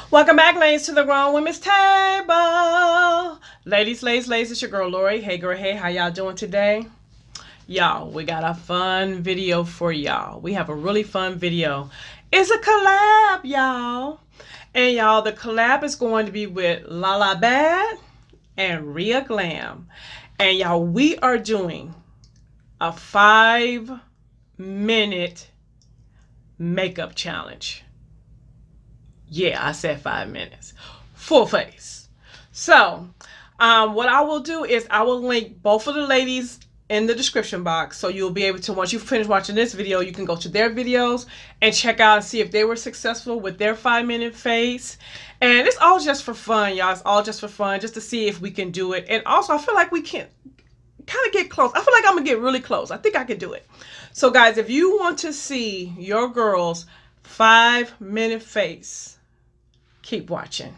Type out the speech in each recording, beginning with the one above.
Welcome back, ladies, to the Grown Women's Table. Ladies, it's your girl Lori. Hey, girl, hey, how y'all doing today? Y'all, we got a fun video for y'all. We have a really fun video. It's a collab, y'all. And y'all, the collab is going to be with Lala Bad and Rhea Glam. And y'all, we are doing a 5-minute makeup challenge. Yeah, I said 5 minutes. Full face. So, what I will do is I will link both of the ladies in the description box. So you'll be able to, once you finish watching this video, you can go to their videos and check out and see if they were successful with their 5-minute face. And it's all just for fun, y'all. It's all just for fun, just to see if we can do it. And also, I feel like we can kind of get close. I feel like I'm going to get really close. I think I can do it. So, guys, if you want to see your girl's 5-minute face, keep watching.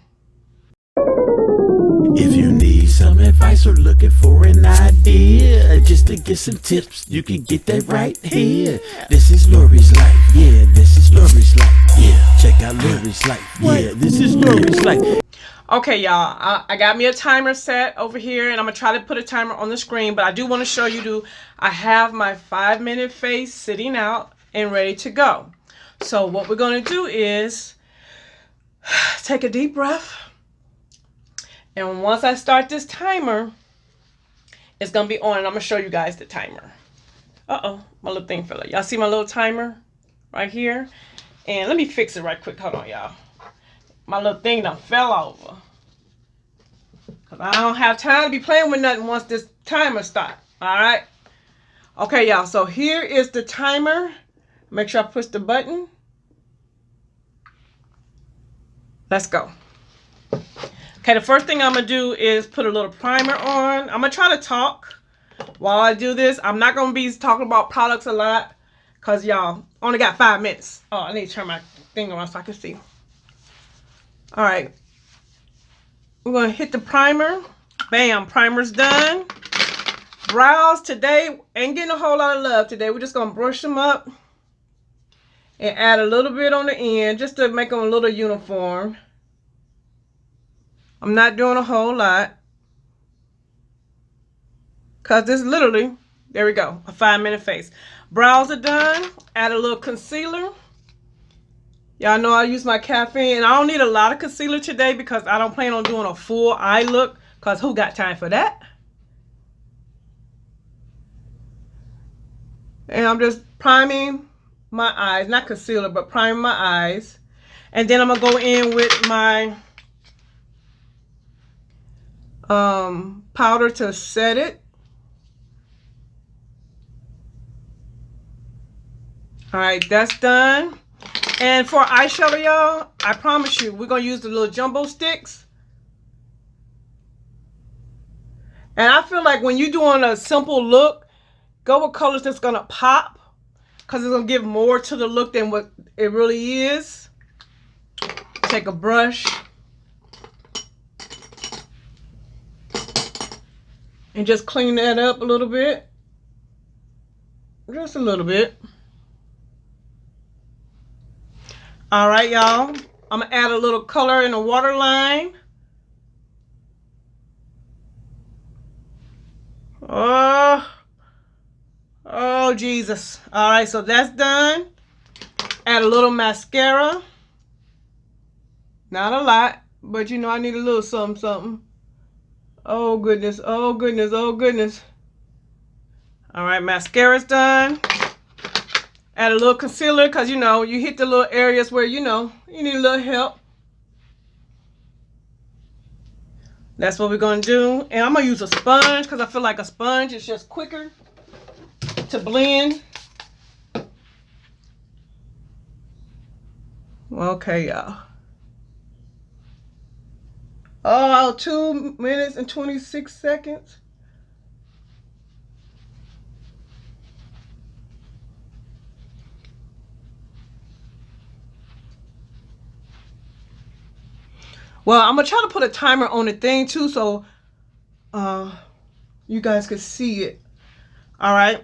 If you need some advice or looking for an idea, just to get some tips, you can get that right here. This is Lori's life. Yeah, this is Lori's life. Yeah, check out Lori's life. Yeah, this is Lori's life. Okay, y'all, I got me a timer set over here, and I'm going to try to put a timer on the screen, but I do want to show you, I have my 5-minute face sitting out and ready to go. So what we're going to do is take a deep breath, and once I start this timer, it's gonna be on, and I'm gonna show you guys the timer. My little thing fell out. Y'all see my little timer right here? And let me fix it right quick. Hold on, y'all. My little thing done fell over, because I don't have time to be playing with nothing once this timer starts. Alright? Okay, y'all, so here is the timer. Make sure I push the button. Let's go. Okay, the first thing I'm going to do is put a little primer on. I'm going to try to talk while I do this. I'm not going to be talking about products a lot because y'all only got 5 minutes. Oh, I need to turn my thing on so I can see. All right. We're going to hit the primer. Bam, primer's done. Brows today ain't getting a whole lot of love today. We're just going to brush them up and add a little bit on the end just to make them a little uniform. I'm not doing a whole lot, because this literally, there we go, a 5-minute face. Brows are done. Add a little concealer. Y'all know I use my caffeine, and I don't need a lot of concealer today because I don't plan on doing a full eye look, because who got time for that? And I'm just priming my eyes, not concealer, but priming my eyes. And then I'm going to go in with my powder to set it. All right, that's done. And for eyeshadow, y'all, I promise you, we're going to use the little jumbo sticks. And I feel like when you're doing a simple look, go with colors that's going to pop, because it's going to give more to the look than what it really is. Take a brush and just clean that up a little bit. Just a little bit. All right, y'all. I'm going to add a little color in the waterline. Oh, Jesus. All right, so that's done. Add a little mascara. Not a lot, but you know I need a little something, something. Oh, goodness. Oh, goodness. Oh, goodness. All right, mascara's done. Add a little concealer, because, you know, you hit the little areas where, you know, you need a little help. That's what we're going to do. And I'm going to use a sponge, because I feel like a sponge is just quicker to blend. Okay, y'all. Oh, 2 minutes and 26 seconds. Well, I'm going to try to put a timer on the thing too, so you guys can see it. All right.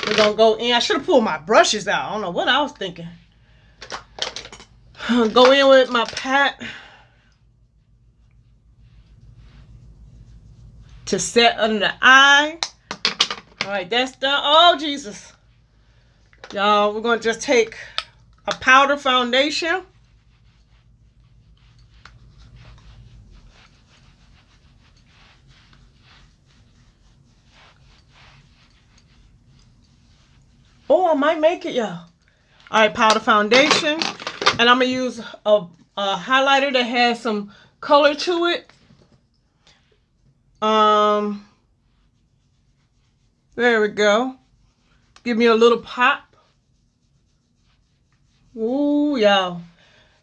We're going to go in. I should have pulled my brushes out. I don't know what I was thinking. Go in with my pat to set under the eye. All right, that's done. Oh, Jesus. Y'all, we're going to just take a powder foundation. Oh, I might make it, y'all. All right, powder foundation. And I'm going to use a highlighter that has some color to it. There we go. Give me a little pop. Ooh, y'all.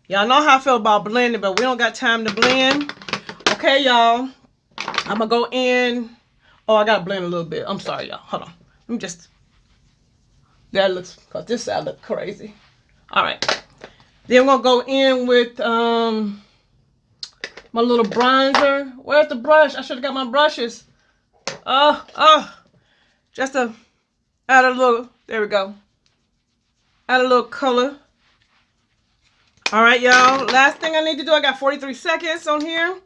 Y'all know how I feel about blending, but we don't got time to blend. Okay, y'all. I'm going to go in. Oh, I got to blend a little bit. I'm sorry, y'all. Hold on. Let me just. That looks, because this side looks crazy. All right. Then we're going to go in with my little bronzer. Where's the brush? I should have got my brushes. Just to add a little, there we go. Add a little color. All right, y'all. Last thing I need to do, I got 43 seconds on here.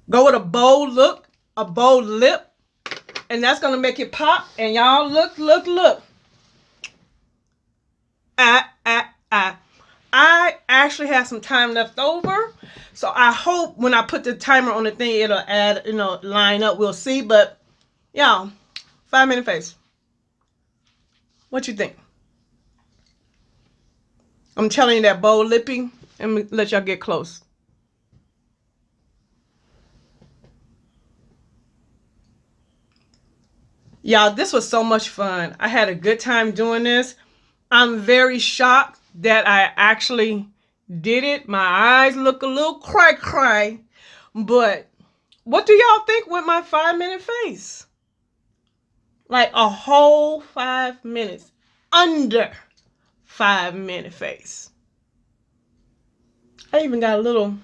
Go with a bold look, a bold lip, and that's going to make it pop. And y'all, look. I actually have some time left over. So I hope when I put the timer on the thing, it'll add, line up. We'll see. But, y'all, 5-minute face. What you think? I'm telling you that bold lipping. And let y'all get close. Y'all, this was so much fun. I had a good time doing this. I'm very shocked that I actually did it. My eyes look a little cray. But what do y'all think with my 5-minute face? Like a whole 5 minutes. Under 5-minute face. I even got a little,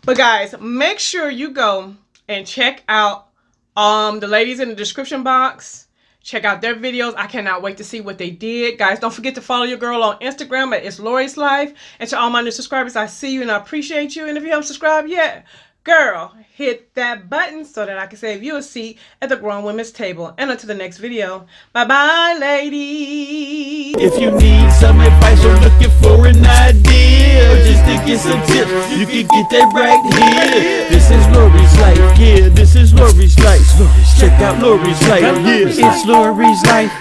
But guys, make sure you go and check out the ladies in the description box. Check out their videos. I cannot wait to see what they did. Guys, don't forget to follow your girl on Instagram at It's Lori's Life. And to all my new subscribers, I see you and I appreciate you. And if you haven't subscribed yet, girl, hit that button so that I can save you a seat at the grown women's table. And until the next video, bye-bye, ladies. If you need some advice or looking for an idea, or just to get some tips, you can get that right here. This is Lori's Life, yeah, this is Lori's Life. Check out Lori's Life, yeah, it's Lori's Life.